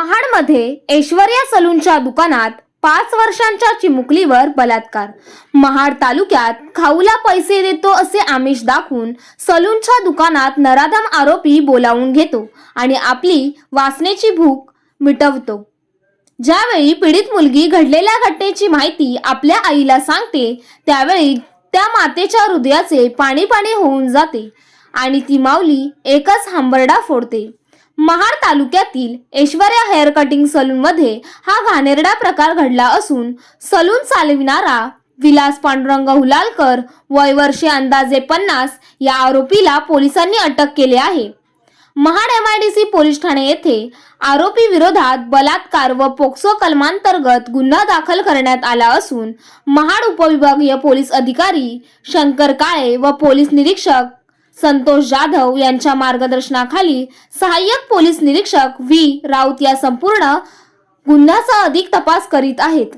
महाडमध्ये ऐश्वर्या सलूनच्या दुकानात 5 वर्षांच्या चिमुकलीवर बलात्कार। महाड तालुक्यात खाऊला पैसे देतो असे आमिष दाखवून सलूनच्या दुकानात नराधम आरोपी बोलावून घेतो आणि आपली वासनेची भूक मिटवतो। ज्यावेळी पीडित मुलगी घडलेल्या घटनेची माहिती आपल्या आईला सांगते त्यावेळी त्या मातेच्या हृदयाचे पाणी पाणी होऊन जाते आणि ती माऊली एकच हंबरडा फोडते। महाड तालुक्यातील ऐश्वर्या हेअर कटिंग सलून मध्ये हा घाणेरडा प्रकार घडला असून सलून चालविणारा विलास पांडुरंग हुलालकर वय वर्षे अंदाजे 50 या आरोपीला पोलिसांनी अटक केले आहे। महाड MIDC पोलीस ठाणे येथे आरोपी विरोधात बलात्कार व पोक्सो कलमांतर्गत गुन्हा दाखल करण्यात आला असून महाड उपविभागीय पोलीस अधिकारी शंकर काळे व पोलीस निरीक्षक संतोष जाधव यांच्या मार्गदर्शनाखाली सहाय्यक पोलीस निरीक्षक V राऊत या संपूर्ण गुन्ह्याचा अधिक तपास करीत आहेत।